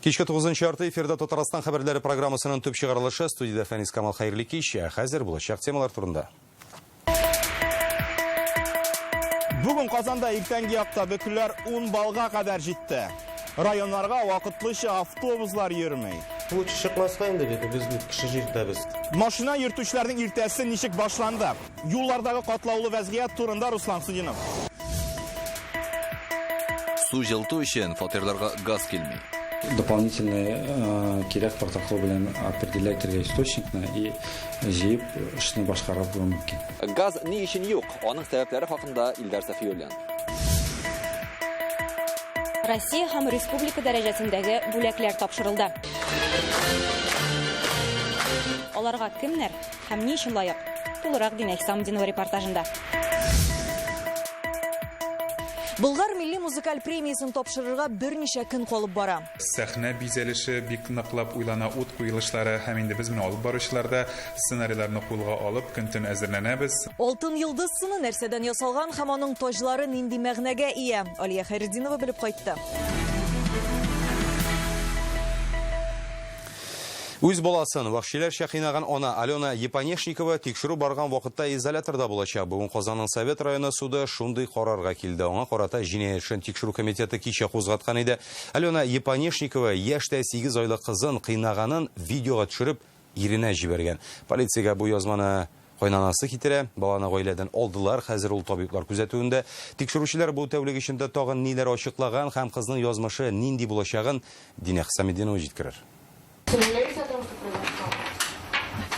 Кичке 9-нчы ярты эфирда Татарстан хәбәрләре программасының төп чыгарылышы студияда Фәнис Камал хәерле кич. Хәзер булачак темалар турында. Бүген Казанда иртәнге якта бөкеләр 10 балга кадәр җитте. Районнарга вакытлыча автобуслар йөрмәй. Лучше чыкмаска инде бит, без кеше җирдәбез. Машина йөртүчеләрнең иртәсе ничек башланды? Юллардагы катлаулы вазгыять турында Руслан Судинов. Су җылыту өчен фатирларга газ килми. Дополнительный кирәк протокол белән определять источникны и җыеп эшне башкарып булу мөмкин. Газ ни өчен юк? Аның сәбәпләре хакында Илдар Сафиуллин. Россия һәм республика дәрәҗәсендәге бүләкләр тапшырылды. Аларга кемнәр һәм ни өчен лаек? Тулырак Динәк Самдинова репортажында. Болгар милли музыкаль премиясын тапшырырга берничә көн калып бара. Сәхнә бизәлеше бик ныклап уйлана, ут куелышлары һәм инде без менә алып баручыларда сценарийларны кулга алып көн-төн әзерләнәбез. Алтын йолдыз сыны нәрсәдән ясалган һәм аның таҗлары нинди мәгънәгә ия? Алия Хәйретдинова белеп кайтты. Үз баласын вахшиләр шәхинаган ана Алена Епанешникова тикшерү барган вакытта изоляторда булачак. Бүген Казанның Совет районы суды шундый карарга килде. Аңа карата җинаять эшен тикшерү комитеты кичә кузгаткан иде. Алена Епанешникова яшьтә 8 айлык кызын кыйнаганын видеога төшереп иренә җибәргән. Полициягә бу язманы кайнанасы китерә. Баланы гаиләдән алдылар. Хәзер ул табиблар күзәтүендә. Тикшерүчеләр бу тәүлек эчендә тагын ниләр ачыклаган һәм кызның язмышы нинди булачагын Динәк Самединова җиткерер.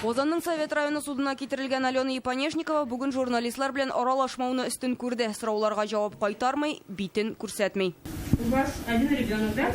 Казанның Совет районы судына китерелгән Алена Епанешникова бүген журналистлар белән аралашмауны өстен күрде. Сорауларга җавап кайтармый, битен күрсәтми. У вас один ребенок, да?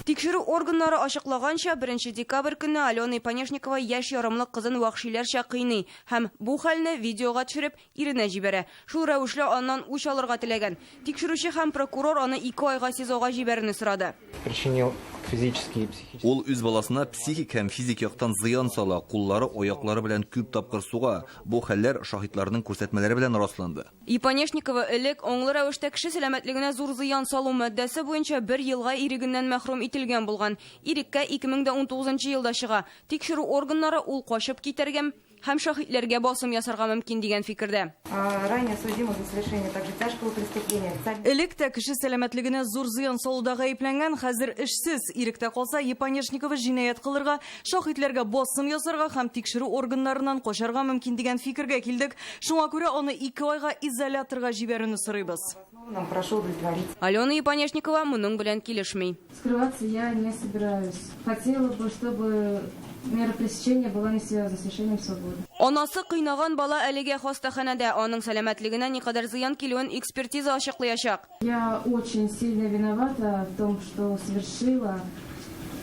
Тикшерү органнары ачыклаганча, 1 декабрь көнне Алена Епанешникова яшь ярымлык кызын вахшиләрчә кыйный һәм бу хәлне видеога төшереп иренә җибәрә. Шул рәвешле аннан үч алырга теләгән. Тикшерүче һәм прокурор аны 2 айга СИЗОга җибәрүне сорады. Причинил физический и психический. Ул үз баласына психик һәм физик яктан зыян сала, куллары, аяклары белән күп тапкыр суга. Бу хәлләр шаһитларның күрсәтмәләре белән расланды. Епанешникова элек аңлы рәвештә кеше сәламәтлегенә зур зыян салу матдәсе буенча 1 елга ирегеннән мәхрүм ителгән булган. Иреккә 2019 елда чыга. Тикшерү органнары ул качып китәргә һәм шаһитләргә басым ясарга мөмкин дигән фикердә. Ранее судимый за совершение также тяжкого преступления. Электә кеше сәламәтлегенә зур зыян салуда гаепләнгән, хәзер эшсез. Иректә калса Епанешникова җинаять кылырга, шаһитләргә басым ясарга һәм тикшерү органнарыннан качарга мөмкин дигән фикергә килдек. Шуңа күрә аны 2 айга изоляторга җибәрүне сорыйбыз. Нам прошу удовлетворить. Алена Епанешникова моның белән килешми. Скрываться я не собираюсь. Хотела бы, чтобы мера пресечения была не связана с лишением свободы. Анасы кыйнаган бала әлегә хастаханәдә, аның сәламәтлегенә никадәр зыян килүен экспертиза ачыклаячак. Я очень сильно виновата в том, что совершила,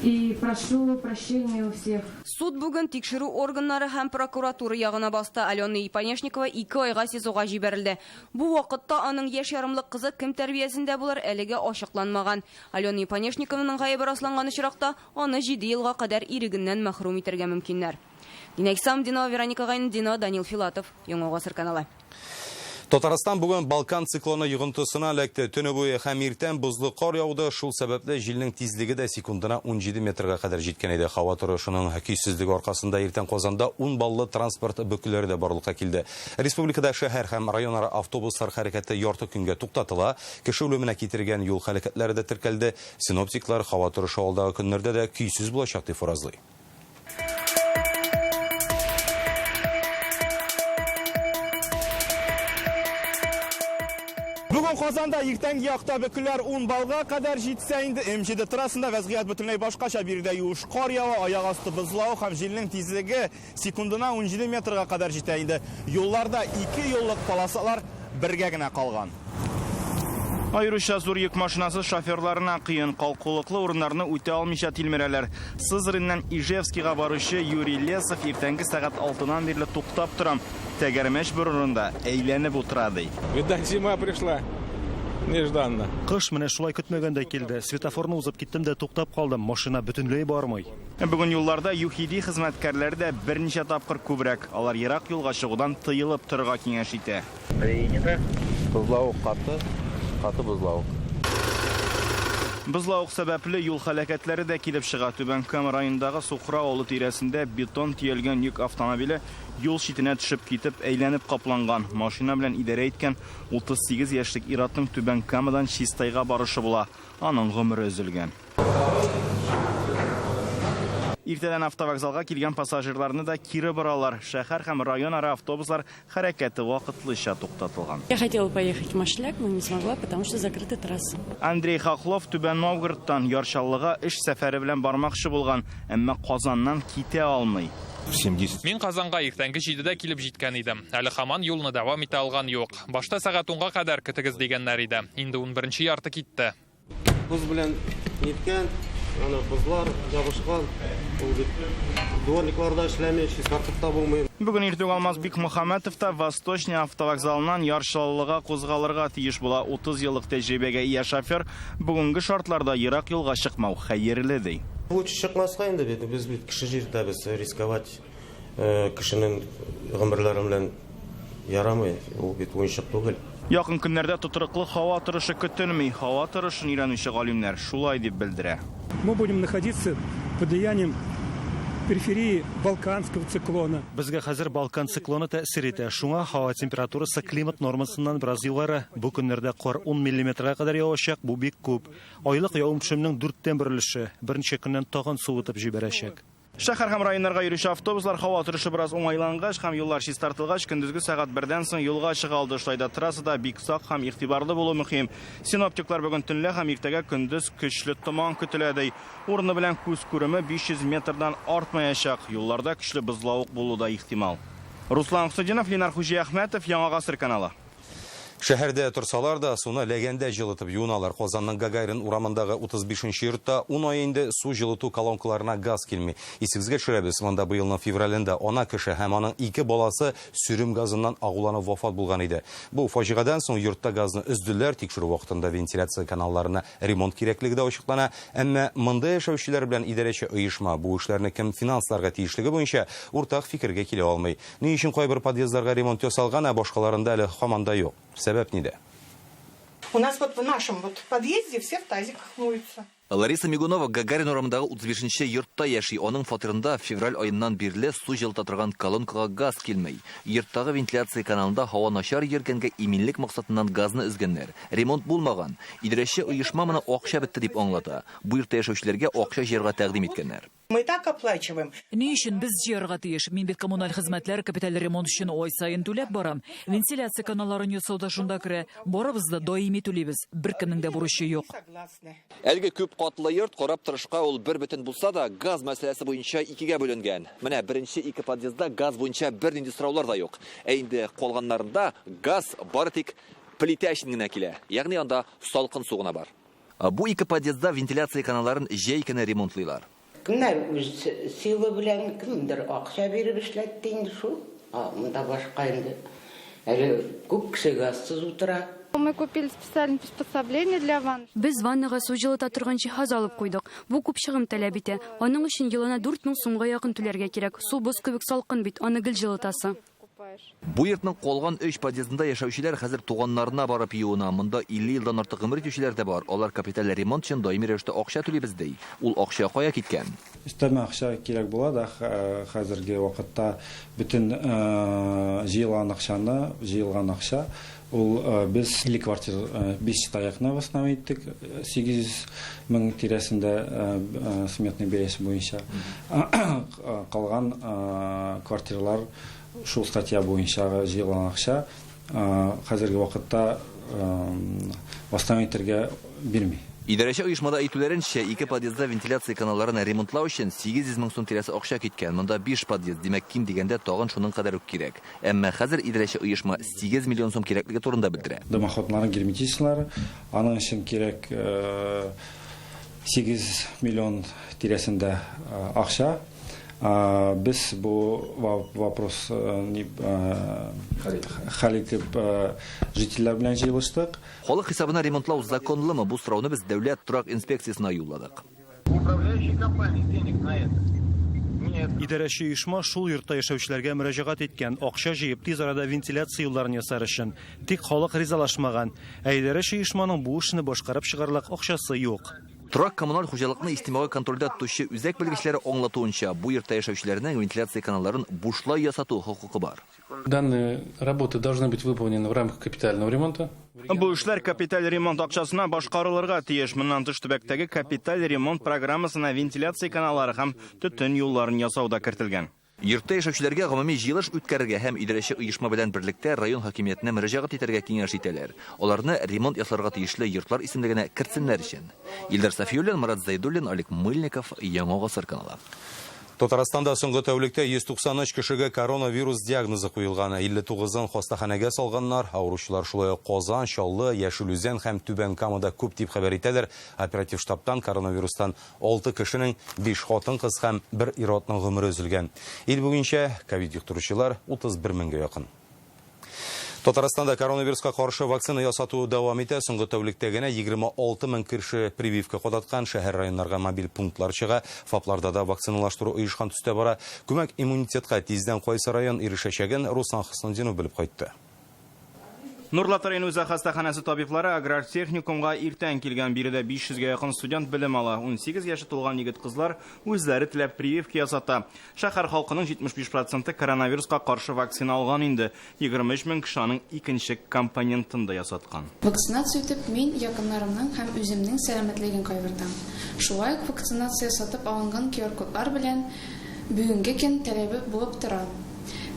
и прошу прощения у всех. Суд бүген тикшерү органнары һәм прокуратура ягына басты. Алена Епанешникова 2 айга СИЗОга җибәрелде. Бу вакытта аның яшь ярымлык кызы кем тәрбиясендә булыр әлегә ачыкланмаган. Алена Епанешникованың гаебе расланган очракта аны 7 елга кадәр ирегеннән мәхрүм итәргә мөмкиннәр. Динәк Самдинова, Вероника Гайнединова, Данил Филатов, Яңа Гасыр каналы. Татарстан бүген Балкан циклоны йогынтысына эләкте. Төне буе һәм иртән бозлы кар яуды. Шул сәбәпле җилнең тизлеге дә секундына 17 метрга кадәр җиткән иде. Һава торышының көйсезлеге аркасында иртән Казанда 10 баллы транспорт бөкеләре дә барлыкка килде. Республикада шәһәр һәм районара автобуслар хәрәкәте ярты көнгә туктатыла. Кеше үлеменә китергән юл хәрәкәтләре дә теркәлде. Синоптиклар һава торышы алдагы көннәрдә дә көйсез булачак дип фаразлый. Бүген Казанда иртәнге якта бөкеләр 10 балга кадәр җитсә инде, МЖД трассында вазгыять бөтенләй башкача. Биредә юеш кар ява, аяк асты бозлау һәм җилнең тизлеге секундына 17 метрга кадәр җитә инде. Юлларда 2 юллык полосалар бергә генә калган. Аеруча зур йөк машинасы шоферларына кыен, калкулыклы урыннарны үтә алмыйча тилмерәләр. Сызрыннан Ижевскийга баручы Юрий Лесов иртәнге сәгать 6-нан бирле туктап торам. Тәгәрмәч борынында әйләнеп утыра ди. Видать, зима пришла нежданно. Кыш менә шулай көтмәгәндә килде. Светофорны узып киттем дә туктап калдым. Машина бөтенләй бармый. Бүген юлларда ЮХИДИ хезмәткәрләре дә берничә тапкыр күбрәк. Алар ерак юлга чыгудан тыелып торырга киңәш итә. Бузлавык каты бузлавык. Бозлауык сәбәпле юл һәлакәтләре дә килеп чыга. Түбән Кама районындагы Сухра авылы тирәсендә бетон тиелгән йөк автомобиле юл читенә төшеп китеп, әйләнеп капланган. Машина белән идарә иткән 38 яшьлек ир-атның Түбән Камадан Чистайга барышы була. Аның гомере өзелгән. Иртәдән автовокзалга килгән пассажирларны да кире боралар. Шәһәр һәм район ара автобуслар хәрәкәте вакытлыча туктатылган. Я хотела поехать в Машляк, но не смогла, потому что закрыта трасса. Андрей Хохлов Түбән Новгородтан Яршаллыга эш сәфәре белән бармакчы булган, әмма Казаннан китә алмый. Мин Казанга иртәнге 7-дә килеп җиткән идем. Әле һаман юлны дәвам итә алган юк. Башта сәгать 10-га кадәр көтегез дигәннәр иде. Инде 11-нче ярты китте. Буз белән ниткән, аны бузлар ябышкан. Ул бит дворникларда эшләмәй, чистартып булмый. Бүген иртүк Алмазбек Мөхәммәтов та Восточный автовокзалыннан Яршаллыга кузгалырга тиеш була. 30 еллык тәҗрибәгә ия шофер бүгенге шартларда ерак юлга чыкмау хәерле ди. Лучше чыкмаска инде бит, без бит кеше җирдәбез, рисковать кешенең гомерләре белән ярамый, ул бит уенчык түгел. Якын көннәрдә тутырыклы һава торышы көтелми. Һава торышын өйрәнүче галимнәр шулай дип белдерә. Мы будем находиться под влиянием периферии Балканского циклона. Безгә хәзер Балкан циклоны тәэсир итә. Шуңа һава температурасы климат нормасыннан бераз югары. Бу көннәрдә кар 10 мм-га кадәр явачак. Бу бик күп. Айлык явым-төшемнең 4тән бер өлеше. Берничә көннән тагын суытып җибәрәчәк. Шәһәр һәм районнарга йөрүче автобуслар һава торышы бераз уңайлангач һәм юллар чистартылгач көндезге сәгать 1-дән соң юлга чыга алды. Шулайда трассада бик сак һәм игътибарлы булу мөһим. Синоптиклар бүген төнлә һәм иртәгә көндез көчле томан көтелә ди. Урыны белән күз күреме 500 метрдан артмаячак. Юлларда көчле бозлавык булу да ихтимал. Руслан Хусадинов, Ленар Хуҗиәхмәтов, Яңа Гасыр каналы. Шәһәрдә торсалар да суны ләгәндә җылытып юыналар. Казанның Гагарин урамындагы 35-нче йортта 10 ай инде су җылыту колонкаларына газ килми. Исегезгә төшерәбез, монда быелның февралендә ана кеше һәм аның 2 баласы сүрем газыннан агуланып вафат булган иде. Бу фаҗигадан соң йортта газны өздүләр, тикшерү вакытында вентиляция каналларына ремонт кирәклеге дә ачыклана. Әмма монда яшәүчеләр белән идарәче оешма бу эшләрне кем финансларга тиешлеге буенча уртак фикергә килә алмый. Ни өчен кайбер подъездларга ремонт ясалган, ә башкаларында әле һаман да юк. Сәбәп ниде? У нас вот в нашем подъезде все в тазиках моются. Лариса Мигунова Гагарин урамындагы 35-нче йортта яши. Аның фатирында февраль айыннан бирле су җылыта торган колонкага газ килмей. Йорттагы вентиляция каналында һава начар йөргәнгә иминлек максатыннан газны өзгәннәр. Ремонт булмаган. Идарәче оешма моны акча бетте дип аңлата. Бу йортта яшәүчеләргә акча җыярга тәкъдим иткәннәр. Мы так оплачиваем. Ни өчен без җыярга тиеш? Мин бит коммуналь хезмәтләр капиталь ремонт өчен ай сайын түләп барам. Вентиляция каналларын ясауда шунда керә. Барыбыз да даими түлибез. Беркемнең дә бурычы юк. Әлеге күп катлы йорт карап торышка ул бер бөтен булса да газ мәсьәләсе буенча икегә бүленгән. Менә беренче ике подъездда газ буенча бернинди сораулар да юк. Инде калганнарында газ бары тик плита өчен генә килә. Ягъни анда салкын су гына бар. Бу ике подъездда вентиляция каналларын җәй көне ремонтлыйлар. Кемнәр үз силы белән кемдер акча биреп эшләтте инде шул. Монда башка инде. Әле күп кеше газсыз утыра. Мы купили специальное приспособление для ванн. Без ваннага су җылыта торган җиһаз алып куйдык. Бу күп чыгым таләп итә. Аның өчен елына 4000 сумга якын түләргә кирәк. Су боз кебек салкын бит, аны гел җылытасы. Бу йортның калган 3 подъездында яшәүчеләр хәзер туганнарына барып юына. Монда 50 елдан артык гомер итүчеләр дә бар. Алар капиталь ремонт өчен даими рәвештә акча түлибез ди. Ул акча кая киткән? Өстәмә акча кирәк була да хәзерге вакытта бөтен җыелган акча ул без 50 квартир 5 таякны восстановить иттек. 800 мең тирәсендә сметный бәясе буенча калган квартиралар шул статья буенча җыелган акча хәзерге вакытта восстановительгә бирми. Идарәче оешмада әйтүләренчә, 2 подъездда вентиляция каналларын ремонтлау өчен 800 мең сум тирәсе акча киткән. Монда 5 подъезд, димәк ким дигәндә тагын шуның кадәр үк кирәк. Әмма хәзер идарәче оешма 8 миллион сум кирәклеге турында белдерә. Дымоходларның герметичнары, аның өчен кирәк 8 миллион тирәсендә акча. Без бу вопрос хәл итеп жителләр белән җыелыштык. Халык хисабына ремонтлау законлымы? Бу сорауны без дәүләт торак инспекциясына юлладык. Идарәче оешма шул йортта яшәүчеләргә мөрәҗәгать иткән, акча җыеп тиз арада вентиляция юлларын ясар өчен. Тик халык ризалашмаган. Идарәче оешманың бу эшне башкарып чыгарлык акчасы юк. Торак коммуналь хуҗалыкны истимагый контрольдә тотучы үзәк белгечләре аңлатуынча, бу йортта яшәүчеләрнең вентиляция каналларын бушлай ясату хокукы бар. Данные работы должны быть выполнены в рамках капитального ремонта. Бу эшләр капиталь ремонт акчасына башкарылырга тиеш. Моннан тыш төбәктәге капиталь ремонт программасына вентиляция каналлары һәм төтен юлларын ясауда кертелгән. Йортта яшәүчеләргә гомуми җыелыш үткәрергә һәм идарәче оешма белән берлектә район хакимиятенә мөрәҗәгать итәргә киңәш итәләр. Аларны ремонт ясарга тиешле йортлар исемлегенә кертсеннәр өчен. Илдар Сафиуллин, Марат Зайдуллин, Олег Мыльников, Яңа гасыр каналы. Татарстанда соңгы тәүлектә 193 кешегә коронавирус диагнозы куелган. 59-ын хастаханәгә салганнар. Авыручылар шулай ук Казан, Чаллы, Яшелүзән һәм Түбән Камада күп дип хәбәр итәләр. Оператив штабтан коронавирустан 6 кешенең 5 хатын-кыз һәм 1 ир-атның гомере өзелгән. Ил буенча ковид юктыручылар 31 меңгә якын. Татарстанда коронавируска каршы вакцина ясату дәвам итә. Соңгы тәүлектә генә 26 мең кеше прививка кудаткан. Шәһәр районнарга мобиль пунктлар чыга. ФАПларда да вакциналаштыру оешкан төстә бара. Күмәк иммунитетка тиздән кайсы район ирешәчәген Руслан Хыснудинов белеп кайтты. Нурлат районы үзәк хастаханәсе табиблары аграр техникумга иртән килгән, биредә 500-гә якын студент белем ала. 18 яше тулган егет-кызлар үзләре теләп прививка ясата. Шәһәр халкының 75% коронавируска каршы вакцина алган инде. 23 мең кеше аның икенче компонентын да ясаткан. Вакцинация үтеп, мин якыннарымның һәм үземнең сәламәтлеген кайгырдым. Шулай ук вакцинация сатып алынган QR-кодлар белән бүгенге көн таләбе булып тора.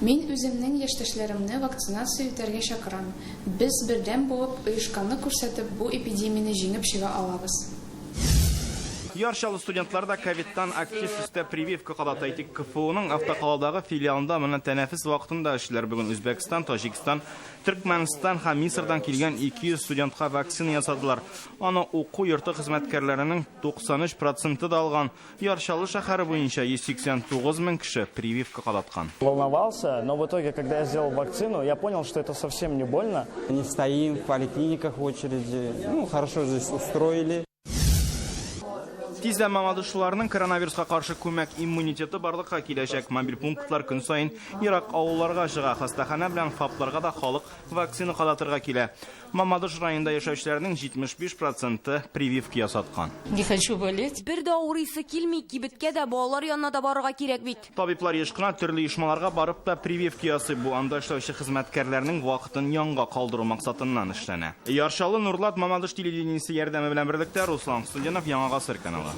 Мин үземнең яшьтәшләремне вакцинация үтәргә чакырам. Без бердәм булып, оешканлык күрсәтеп, бу эпидемияне җиңеп чыга алабыз. Яршалы студентлар да ковидтан актив төстә прививка кадата итик. КФУның автокаладагы филиалында моны тәнәфес вакытында эшләр. Бүген Үзбәкстан, Таҗикстан, Төркмәнстан һәм Мисырдан килгән 200 студентка вакцина ясадылар. Аны уку йорты хезмәткәрләренең 93% да алган. Яршалы шәһәре буенча 189 мең кеше прививка кадаткан. Волновался, но в итоге, когда я сделал вакцину, я понял, что это совсем не больно. Не стоим в поликлиниках в очереди. Хорошо здесь устроили. Тиздән мамадышларның коронавируска каршы күмәк иммунитеты барлыкка киләчәк. Мобиль пунктлар көн сайын ерак авылларга чыга. Хастахана белән ФАПларга да халык вакцина кадатырга килә. Мамадыш районында яшәүчеләрнең 75% прививка ясаткан. Не хочу болеть. Бер дә авырысы килми, кибеткә дә балалар янына да барырга кирәк бит. Табиблар ешкына төрле оешмаларга барып та прививка ясый. Бу анда эшләүче хезмәткәрләрнең вакытын янга калдыру максатыннан эшләнә. Яршалы Нурлат Мамадыш телевидениесе ярдәме белән берлектә Руслан Студенов, Яңа гасыр каналы.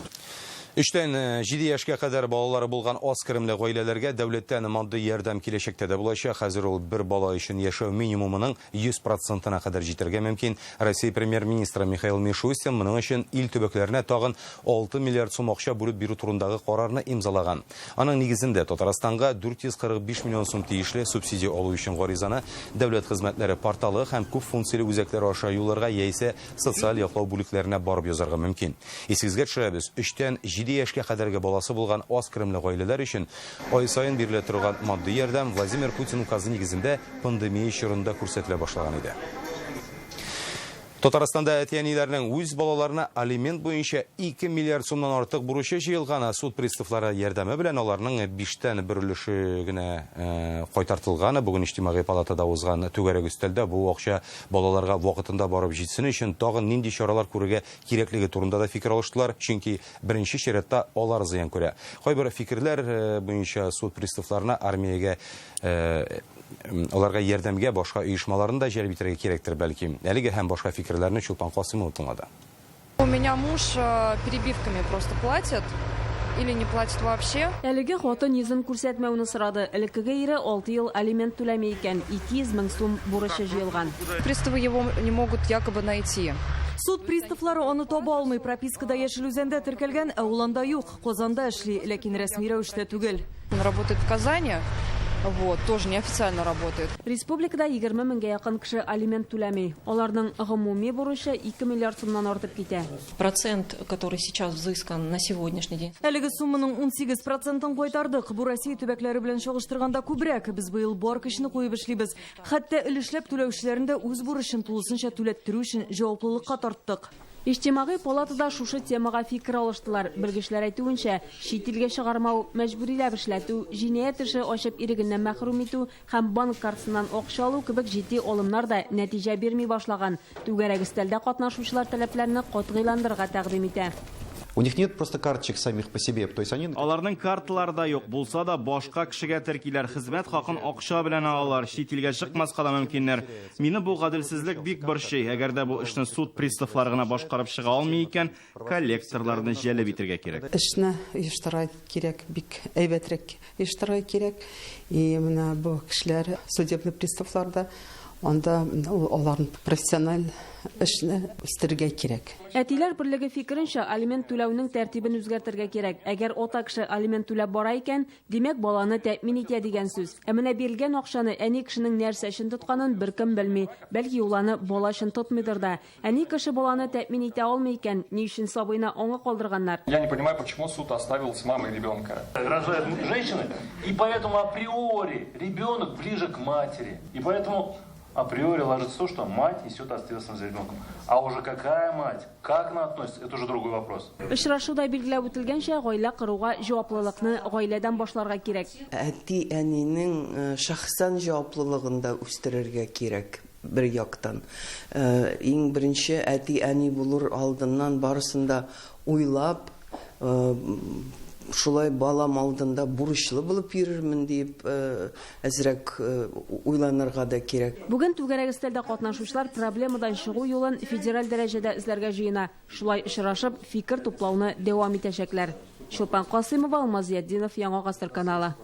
3-тән 7 яшькә кадәр балалары булган аз керемле гаиләләргә дәүләттән матди ярдәм киләчәктә дә булачак. Хәзер ул бер бала өчен яшәү минимумының 100%-на кадәр җитәргә мөмкин. Россия премьер-министры Михаил Мишустин моның өчен ил төбәкләренә тагын 6 миллиард сум акча бүлеп бирү турындагы карарны имзалаган. Аның нигезендә Татарстанга 445 миллион сум тиешле субсидия алу өчен гаризаны дәүләт хезмәтләре порталы һәм күп функцияле үзәкләр аша юлларга яисә социаль яклау бүлекләренә барып язарга мөмкин. Исегезгә төшерәбез, 3-тән 7 яшькә кадәрге баласы булган аз керемле гаиләләр өчен ай саен бирелә торган матди ярдәм Владимир Путин указы нигезендә пандемия чорында күрсәтелә башлаган иде. Татарстанда әтиәниләрнең үз балаларына алимент буенча 2 миллиард сумнан артык бурычы җыелган. Суд приставлары ярдәме белән аларның 5-тән 1 өлеше генә кайтартылган. Бүген иҗтимагый палатада узган түгәрәк өстәлдә бу акча балаларга вакытында барып җитсен өчен тагын нинди чаралар күрергә кирәклеге турында да фикер алыштылар. Чөнки беренче чиратта алар зыян күрә. Кайбер фикерләр буенча суд приставларына армиягә аларга ярдәмгә башка оешмаларын да җәлеп итәргә кирәктер бәлки. Әлеге һәм башка фикерләрне Чулпан Касымов тыңлады. У меня муж перебивками просто платит или не платит вообще. Әлеге хатын йөзен күрсәтмәүне сорады. Элеккегә ире 6 ел алимент түләмәй икән, 200 мең сум бурычы җыелган. Приставы его не могут якобы найти. Суд приставлары аны таба алмый, пропискада Яшелүзәндә теркәлгән, ә уланда юк. Казанда эшли, ләкин рәсми рәвештә түгел. Он работает в Казани. Вот, тоже неофициально работает. Республикада 20 меңгә якын кеше алимент түләми. Аларның гомуми бурычы 2 миллиард сумнан артып китә. Процент, который сейчас взыскан на сегодняшний день. Әлеге сумманың 18%-ын кайтардык. Бу Россия төбәкләре белән чагыштырганда күбрәк. Без быел бар көчне куеп эшлибез. Хәтта өлешләп түләүчеләрне дә үз бурычын тулысынча түләттерү өчен җаваплылыкка тарттык. Иҗтимагый палатада шушы темага фикер алыштылар. Белгечләр әйтүенчә, чит илгә чыгармау, мәҗбүриләп эшләтү, җинаять эше ачып ирегеннән мәхрүм итү һәм банк картасыннан акча алу кебек җитди алымнар да нәтиҗә бирми башлаган. Түгәрәк өстәлдә катнашучылар таләпләрне катгыйландырырга тәкъдим итә. У них нет просто карточек самих по себе, то есть они... Аларның карталары да юк, булса да башка кешегә теркиләр, хезмәт хакын акча белән алалар, чит илгә чыкмаска да мөмкиннәр. Мине бу гаделсезлек бик борчый. Әгәр дә бу эшне суд приставлары гына башкарып чыга алмый икән, коллекторларны җәлеп итәргә кирәк. Эшне оештырырга кирәк, бик әйбәтрәк оештырырга кирәк. И менә бу кешеләр судебный приставларда анда аларның профессиональ эшне үстерергә кирәк. Әтиләр берлеге фикеренчә, алимент түләүнең тәртибен үзгәртергә кирәк. Әгәр ата кеше алимент түләп бара икән, димәк баланы тәэмин итә дигән сүз. Ә менә бирелгән акчаны әни кешенең нәрсә өчен тотканын беркем белми. Бәлки уланы бала өчен тотмыйдыр да. Әни кеше баланы тәэмин итә алмый икән, ни өчен сабыйны аңа калдырганнар? Я не понимаю, почему суд оставил с мамой ребенка. Рожают женщины, и поэтому априори ребенок ближе к матери. И поэтому априори ложится то, что мать несет ответственность за ребенком. А уже какая мать, как она относится, это уже другой вопрос. Очрашуда билгеләп үтелгәнчә, гаилә кыруга җаваплылыкны гаиләдән башларга кирәк. Әти-әнинең шәхсән җаваплылыгын да үстерергә кирәк. Бер яктан. Иң беренче әти-әни булыр алдыннан барысында уйлап, шулай балам алдында бурычлы булып йөрермен дип әзрәк уйланырга да кирәк. Бүген түгәрәк өстәлдә катнашучылар проблемадан чыгу юлын федераль дәрәҗәдә эзләргә җыена. Шулай очрашып, фикер туплауны дәвам итәчәкләр. Шулпан Касыймова, Алмаз Яддинов, Яңа гасыр каналы.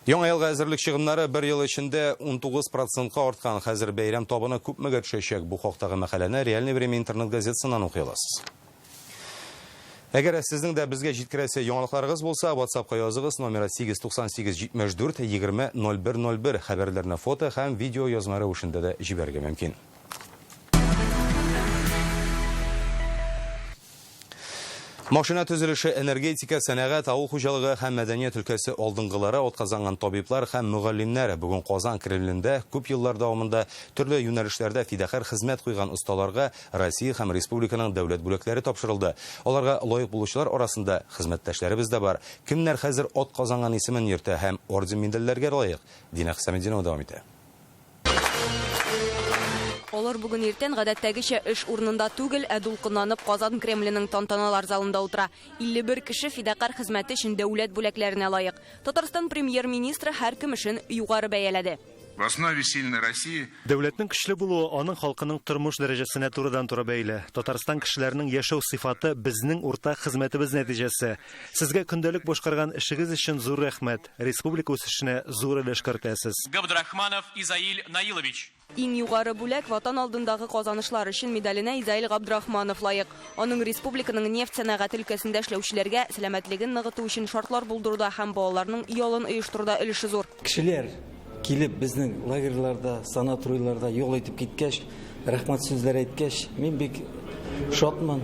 Яңа елга әзерлек чыгымнары 1 ел эчендә 19%-ка арткан. Хәзер бәйрәм табыны күпмегә төшәчәк? Бу хактагы мәкаләне Реальный время интернет газетасыннан укый аласыз. Әгәр сезнең дә безгә җиткерәсе яңалыкларыгыз булса, WhatsApp-ка языгыз, номеры 89874-20-0101. Хәбәрләрне фото һәм видео язма рәвешендә дә җибәрергә мөмкин. Машина төзелеше, энергетика, сәнәгать, авыл хуҗалыгы һәм мәдәният өлкәсе алдынгылары атказанган табиблар һәм мөгаллимнәр бүгін Казан Кремлендә күп еллар дәвамында төрле юнәлешләрдә фидакарь хезмәт куйган осталарга Россия һәм республиканың дәүләт бүләкләре тапшырылды. Аларга лаек булучылар арасында хезмәттәшләребез дә бар. Кемнәр хәзер атказанган исемен йөртә һәм орден медальләргә лаек? Динә Хәсәметдинова дәвам итә. Алар бүген иртән гадәттәгечә эш урынында түгел, ә дулкынланып Казан Кремленең тантаналар залында утыра. 51 кеше фидакарь хезмәте өчен дәүләт бүләкләренә лаек. Татарстан премьер-министры һәркем өчен югары бәяләде. В основе сильной России Дәүләтнең көчле булуы аның халкының тормыш дәрәҗәсенә турыдан-туры бәйле. Татарстан кешеләренең яшәү сыйфаты безнең уртак хезмәтебез нәтиҗәсе. Сезгә көндәлек башкарган эшегез өчен зур рәхмәт. Республика үсешенә зур өлеш кертәсез. Габдрахманов Изаиль Наилович. Иң югары бүләк ватан алдындагы казанышлар өчен медаленә Изаиль Габдрахманов лаек. Аның республиканың нефть сәнәгать өлкәсендә эшләүчеләргә сәламәтлеген ныгыту өчен шартлар булдыруда һәм балаларның ялын оештыруда өлеше зур. Кешеләр килеп безнең лагерьларда, санаторийларда юл итеп киткәч, рәхмәт сүзләр әйткәч, мин бик шатман.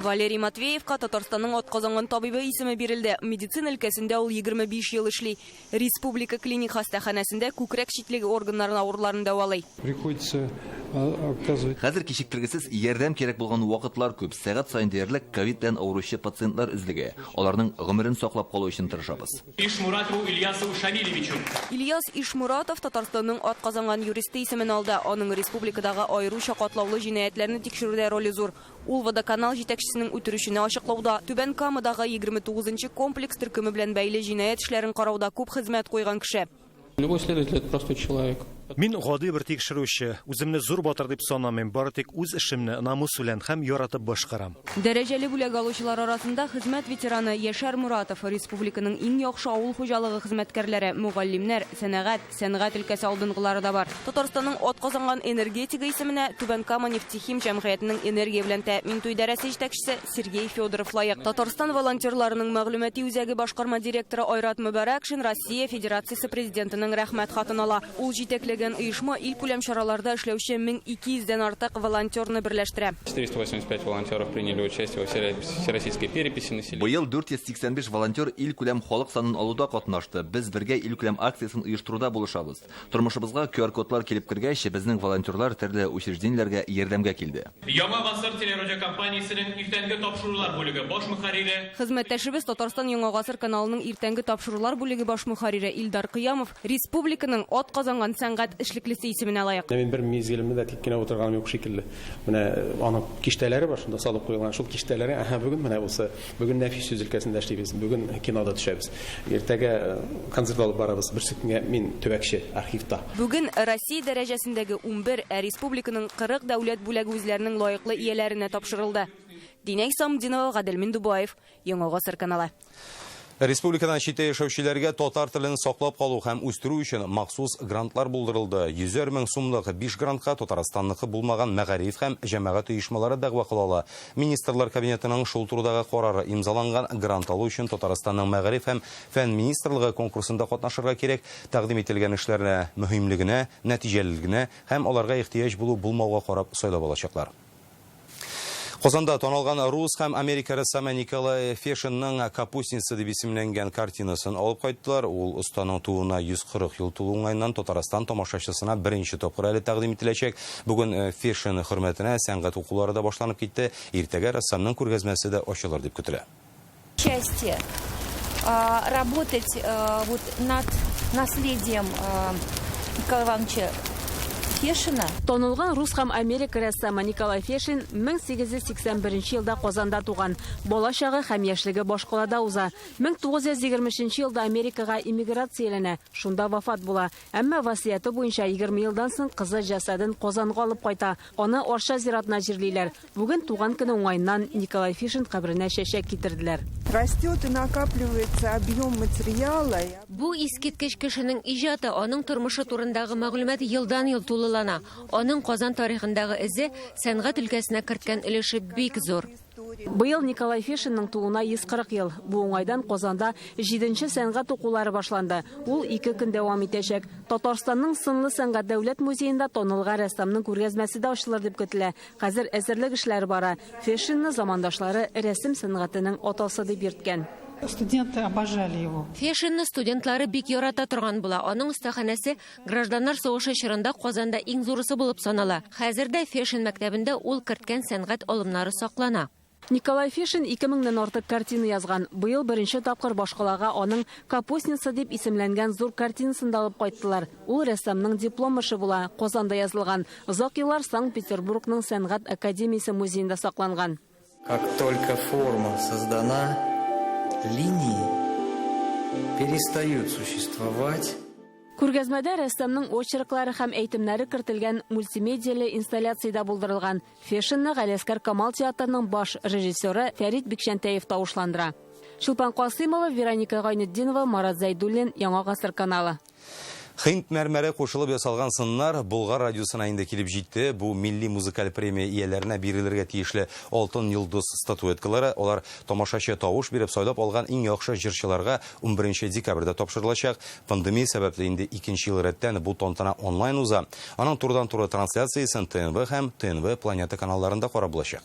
Валерий Матвеевка Татарстанның атказанган табибы исеме бирелде. Медицина өлкәсендә ул 25 ел эшли. Республика клиник хастаханәсендә күкрәк читлеге органнарын авырларын дәвалый. Приходится оказывать. Хәзер кичектергесез ярдәм кирәк булган вакытлар күп. Сәгать саен диярлек ковидтан авыручы пациентлар эзлеге. Аларның гомерен саклап калу өчен тырышабыз. Ишмуратову Ильясу Шамилевичу. Ильяс Ишмуратов Татарстанның атказанган юристы исемен алды. Аның республикадагы аеруча катлаулы җинаятьләрне тикшерүдә роле зур. Ул водоканал җитәкчесенең үтерүчене ачыклауда, Түбән Камадагы 29-нчы комплекс төркеме белән бәйле җинаять эшләрен карауда күп хезмәт куйган кеше. Любой следователь — это простой человек. Мин гади бер тикшерүче, үземне зур батыр дип санамыйм, бары тик үз эшемне намус белән һәм яратып башкарам. Дәрәҗәле бүләк алучылар арасында хезмәт ветераны Яшәр Муратов, республиканың иң яхшы авыл хуҗалыгы хезмәткәрләре, мөгаллимнәр, сәнәгать өлкәсе алдынгылары да бар. Татарстанның атказанган энергетика исеменә Түбән Кама нефтехим җәмгыятенең энергия белән тәэмин итү идарәсе җитәкчесе Сергей Федоров лаек. Татарстан волонтерларының мәгълүмати үзәге башкарма директоры Айрат Мөбарәкшин Россия Федерациясе президентының рәхмәт хатын ала. Ул җитәкләгән оешма ил күләм чараларда эшләүче 1200-дән артык волонтерны берләштерә. 485 волонтеров приняли участие во всероссийской переписи населения. Быел 485 волонтер ил күләм халык санын алуда катнашты. Без бергә ил күләм акциясын оештыруда булышабыз. Тормышыбызга QR-кодлар килеп кергәч, безнең волонтерлар төрле учреждениеләргә ярдәмгә килде. Яңа гасыр телерадиокомпаниясенең иртәнге тапшырулар бүлеге баш мөхәррире. Хезмәттәшебез Татарстан Яңа гасыр каналының иртәнге тапшырулар бүлеге баш мөхәррире Илдар Кыямов республиканың атказанган сәнгать сәнгать эшлеклесе исеменә лаек. Мен бер мизгелемдә тик кенә утырганым юк шикелле. Менә аның киштәләре бар, шунда салып куелган. Шул киштәләре, бүген менә булса, бүген Нәфис сүз өлкәсендә эшлибез, бүген кинода төшәбез. Иртәгә концерт алып барабыз. Берсе көнгә мин төбәкче архивта. Бүген Россия дәрәҗәсендәге 11 республиканың 40 дәүләт бүләге үзләренең лаеклы ияләренә тапшырылды. Динәй Самдинова, Гаделмин Дубаев, Яңа Гасыр каналы. Республикадан читтә яшәүчеләргә татар телен саклап калу һәм үстерү өчен махсус грантлар булдырылды. 100 мең сумлык 5 грантка Татарстанныкы булмаган мәгариф һәм җәмәгать оешмалары дәгъва кылала. Министрлар кабинетының шул турдагы карары имзаланган. Грант алу өчен Татарстанның мәгариф һәм фән министрлыгы конкурсында катнашырга кирәк. Тәкъдим ителгән эшләрне мөһимлегенә, нәтиҗәлелегенә һәм аларга ихтыяҗ булу-булмауга карап сайлап алачаклар. Казанда танылган рус һәм Америка рәссамы Николай Фешинның «Капустница» дип исемләнгән картинасын алып кайттылар. Ул останың туына 140 ел тулу уңайыннан Татарстан тамашачысына беренче тапкыр әле тәкъдим ителәчәк. Бүген Фешин хөрмәтенә сәнгать укулары да башланып китте. Иртәгә рәссамның күргәзмәсе дә ачылыр дип көтелә. Счастье работать вот над наследием Николая Ивановича Фешина. Танылган рус һәм Америка рәссамы Николай Фешин 1881 елда Казанда туган. Балачагы һәм яшьлеге башкалада уза. 1920 елда Америкага иммиграцияләнә, шунда вафат була. Әмма васыяты буенча 20 елдан соң кызы җасадын Казанга алып кайта. Аны Арша зиратына җирлиләр. Бүген туган көне уңайыннан Николай Фешин каберенә чәчәк китерделәр. Растет и накапливается объем материала. Бу искиткеч кешенең иҗаты, аның тормышы турындагы мәгълүмат елдан-ел тулылана. Аның Казан тарихындагы эзе сәнгать өлкәсенә керткән өлеше бик зур. Быел Николай Фешинның туына 140 ел. Бу уңайдан Казанда 7нче сәнгать укулары башланды. Ул 2 көн дәвам итәчәк. Татарстанның Сынлы сәнгать дәүләт музеенда танылган рәссамның күргәзмәсе дә ачылыр дип көтелә. Хәзер әзерлек эшләре бара. Фешинны замандашлары рәсем сәнгатенең атасы дип йөрткән. Студенты обожали его. Фешинны студентлары бик ярата торган була. Аның остаханәсе гражданнар сугышы чорында Казанда иң зурысы булып санала. Хәзердә Фешин мәктәбендә ул керткән сәнгать алымнары саклана. Николай Фешин 2000-нән артык картина язган. Быел беренче тапкыр башкалага аның «Капустница» дип исемләнгән зур картинасын да алып кайттылар. Ул рәссамның диплом эше була, Казанда язылган. Озак еллар Санкт-Петербургның сәнгать академиясе музеенда сакланган. Как только форма создана, линии перестают существовать. Күргәзмәдә рәссамның очерклары һәм әйтемнәре кертелгән мультимедияле инсталляциядә булдырылган. Фешинны Галиәскәр Камал театрының баш режиссеры Фәрит Бикшәнтәев тавышландыра. Шулпан Касыймова, Вероника Гайнетдинова, Марат Зайдуллин, Яңа Гасыр каналы. Хинд мәрмәре кушылып ясалган сыннар Болгар радиосына инде килеп җитте. Бу милли музыкаль премия ияләренә бирелергә тиешле алтын йолдыз статуэткалары. Алар тамашачы тавыш биреп сайлап алган иң яхшы җырчыларга 11 декабрьдә тапшырылачак. Пандемия сәбәпле инде 2нче ел рәттән бу тантана онлайн уза. Аның турыдан-туры трансляциясын ТНВ һәм ТНВ Планета каналларында карап булачак.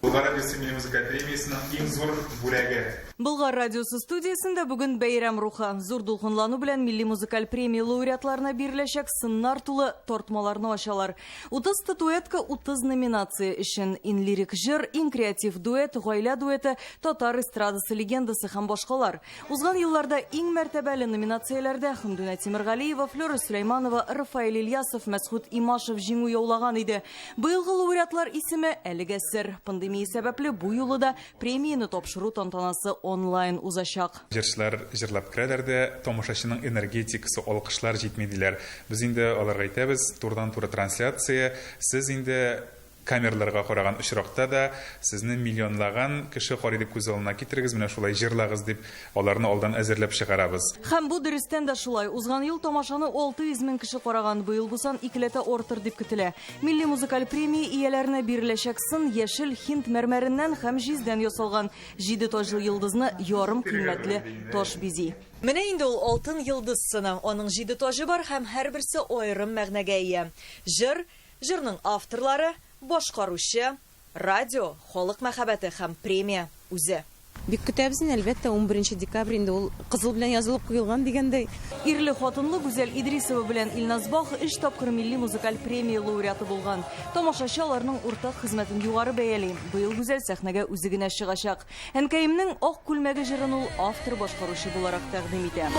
Болгар радиосы милли музыкаль премиясының иң зур бүләге. Болгар радиосы студиясында бүген бәйрәм рухы. Зур дулкынлану белән милли музыкаль премия лауреатларына биреләчәк сыннар тулы тортмаларны ачалар. 30 статуэтка 30 номинация өчен: ин лирик җыр, ин креатив дуэт, гаилә дуэты, татар эстрадасы легендасы һәм башкалар. Узган елларда иң мәртәбәле номинацияләрдә Хәмдүнә Тимергалиева, Флора Сөләйманова, Рафаэль Ильясов, Мәсгуд Имашев җиңү яулаган иде. Быелгы лауреатлар исеме әлегә сер. Пандемия сәбәпле бу юлы да премияны тапшыру тантанасы онлайн узачак. Җырчылар җырлап керәләр дә, тамашачының энергетикасы, алкышлар җитмәделәр. Без инде аларга әйтәбез, турыдан-туры трансляция. Сез инде камераларга караган очракта да сезне миллионлаган кеше карый дип күз алдына китерегез, менә шулай җырлагыз дип аларны алдан әзерләп чыгарабыз. Һәм бу дөрестән дә шулай. Узган ел тамашаны 600 мең кеше караган, быел бу сан 2 артыр дип көтелә. Милли музыкаль премия ияләренә биреләчәк сын яшел хинд мәрмәреннән һәм җиздән ясалган 7 таҗлы йолдызны ярым кыйммәтле таш бизи. Менә инде ул алтын йолдыз сыны. Аның 7 тажы бар һәм һәрберсе аерым мәгънәгә ия. Җыр, җырның авторлары, башкаручы, радио, халык мәхәббәте һәм премия үзе. Бик көтәбез, әлбәттә, 11 декабрь инде ул кызыл белән язылып куелган дигәндәй. Ирле хатынлы Гүзәл Идрисова белән Илназ Бах 3 тапкыр милли музыкаль премия лауреаты булган. Тамашачыларның уртак хезмәтен югары бәяли. Быел Гүзәл сәхнәгә үзе генә чыгачак. Әнкәемнең ак күлмәге җырын ул автор башкаручы буларак тәкъдим итә.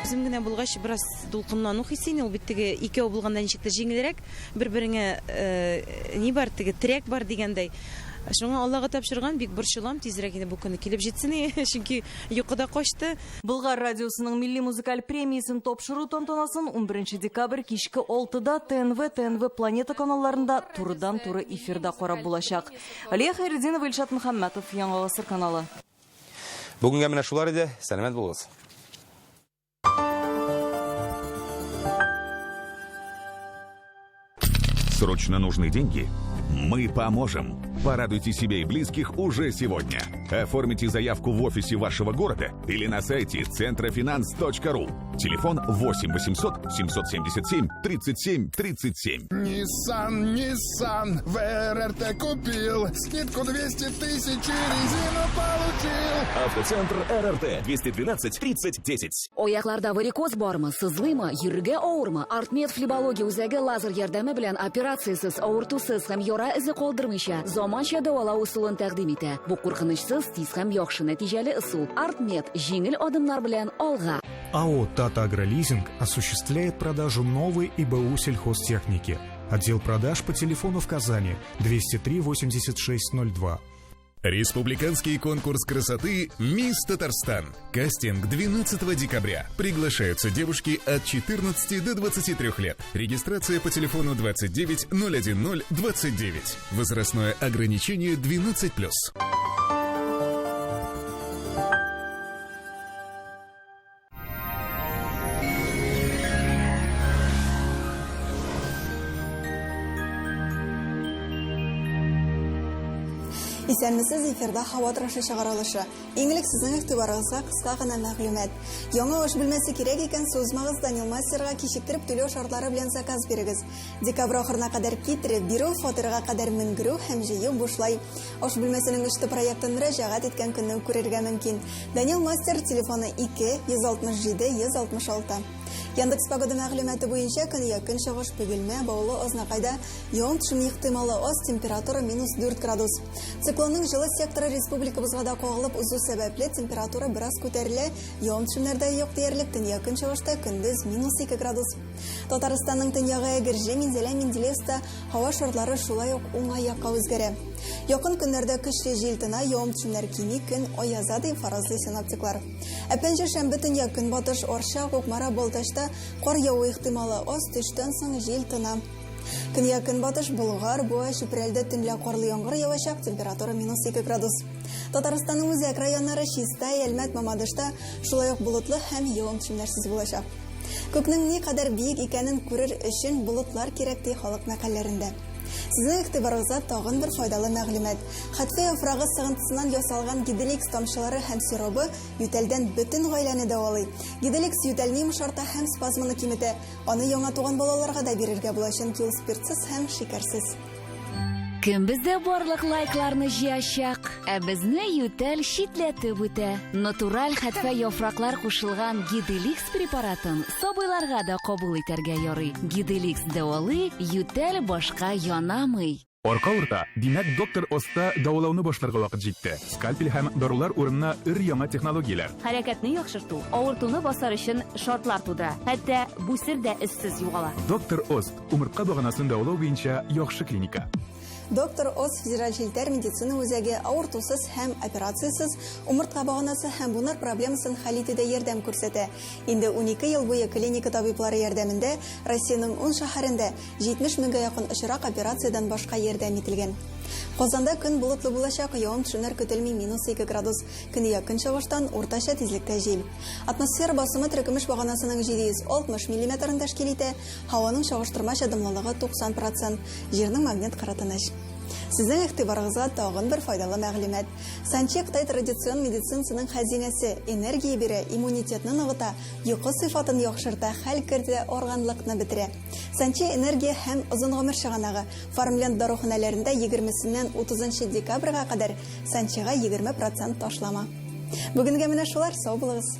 Үзем генә булгач, бераз дулкынлану хиссен, ул бит теге икәү булганда ничектер җиңелрәк, бер-береңә ни бар, теге трек бар дигәндәй. Шуңа Аллага тапшырган, бик борчылам, тизрәк инде бу көнне килеп җитсен, чөнки йокыда качты. Болгар радиосының милли музыкаль премиясын тапшыру тантанасын 11 декабрь кичке 6-да ТНВ Планета каналларында турыдан-туры эфирда карап булачак. Алия Хайретдинова, Илшат Мөхәммәтов, Яңа Гасыр каналы. Бүгенгә менә шулар иде. Сәламәт булыгыз. Срочно нужны деньги? Мы поможем. Порадуйте себя и близких уже сегодня. Оформите заявку в офисе вашего города или на сайте centrofinance.ru. Телефон 8 800 777 37 37. Nissan в РРТ купил. Скидку 200 тысяч и резину получил. Автоцентр РРТ 212 30 10. Аякларда варикоз бармы, сызлыймы, йөрергә авырмы? Артмед флебология үзәге лазер ярдәме белән операциясыз, авыртусыз һәм яра эзе калдырмыйча заманча дәвалау усулын тәкъдим итә. Бу куркынычсыз, тиз һәм яхшы нәтиҗәле усул. Артмед җиңел адымнар белән алга. АО «Тата Агролизинг» осуществляет продажу новой ИБУ сельхозтехники. Отдел продаж по телефону в Казани 203 8602. Республиканский конкурс красоты «Мисс Татарстан». Кастинг 12 декабря. Приглашаются девушки от 14 до 23 лет. Регистрация по телефону 29 010 29. Возрастное ограничение 12+. Исәнмесез, эфирда һава торышы чыгарылышы. Иңлек сезнең игътибарыгызга кыска гына мәгълүмат. Яңа аш белмәсе кирәк икән, сузмагыз Данил Мастерга кичектереп түләү шартлары белән заказ бирегез. Декабрь ахырына кадәр китереп бирү, фатирга кадәр менгерү һәм җыю бушлай. Аш белмәсенең эште проектын мөрәҗәгать иткән көнне күрергә мөмкин. Данил Мастер телефоны 2 167 166. Яндекс погода мәгълүматы буенча көньяк чыгыш Пөгелмә, Баулы, Ознакайда явым-төшем ихтималы аз, температура -4 градус. Циклонның җылы секторы республикабызга да кагылып узу сәбәпле температура бераз күтәрелә. Явым-төшемнәрдә юк диярлек, төньяк чыгышта көндез -2 градус. Татарстанның төньягы Гәрҗә, Минзәлә, Менделеевста һава шартлары шулай ук уңай якка үзгәрә. Якын көннәрдә көчле җил тына, явым-төшемнәр кими, көн аяза ди фаразлый синоптиклар. Пәнҗе шәмбе төньяк көнбатыш Орша, Кукмара, Балтачта кар яву ихтималы аз, төштән соң җил тына. Көньяк көнбатыш Болгар, Буа, Чүпрәлдә төнлә карлы яңгыр явачак, температура -2 градус. Татарстанның үзәк районнары Чистай, Әлмәт, Мамадышта шулай ук болытлы һәм явым-төшемнәрсез булачак. Күкнең ни кадәр биек икәнен күрер өчен болытлар кирәк ди халык мәкалләрендә. Сезнең игътибарыгызга тагын бер файдалы мәгълүмат. Хәтфә яфрагы сыгынтысыннан ясалган Гиделикс тамчылары һәм сиробы ютәлдән бөтен гаиләне дәвалый. Гиделикс ютәлне йомшарта һәм спазмны киметә. Аны яңа туган балаларга да бирергә була, чөнки ул спиртсыз һәм шикәрсез. Кем бездә барлык лайкларны җыячак, ә безне ютәл шитләтеп үтә. Натураль хәтфә яфраклар кушылган Гиделикс препаратын сабыйларга да кабул итәргә ярый. Гиделикс дәвалый, ютәл башка янамый. Арка урта, димәк доктор Оста дәвалауны башларга вакыт җитте. Скальпель һәм дарулар урынына өр-яңа технологияләр. Хәрәкәтне яхшырту, авыртуны басар өчен шартлар тудыра. Хәтта бүсер дә эзсез югала. Доктор Ост умыртка баганасын дәвалау буенча яхшы клиника. Доктор Оз федераль җилтәр медицина үзәге авыртусыз һәм операциясыз умыртка баганасы һәм бунар проблемасын хәл итүдә ярдәм күрсәтә. Инде 12 ел буе клиника табиблары ярдәмендә Россиянең 10 шәһәрендә 70 меңгә якын очрак операциядән башка ярдәм ителгән. Казанда көн болытлы булачак, явым-төшемнәр көтелми -2 градус. Көньяк көнчыгыштан уртача тизлектә җил. Атмосфера басымы төркемеш баганасының 760 мм тәшкил итә. Һаваның чагыштырмача дымлылыгы 90%. Җирнең магнит кырытыныч. Сезнең игътибарыгызга тагын бер файдалы мәгълүмат. Санчи Кытай традицион медицинасының хәзинәсе, энергия бирә, иммунитетны ныгыта, йокы сыйфатын яхшырта, хәл кертә, органлыкны бетерә. Санчи энергия һәм озын гомер чыганагы. Фармленд даруханәләрендә 20-ннән 30 декабрьгә кадәр Санчига 20% ташлама. Бүгенгә менә шулар, сау булыгыз.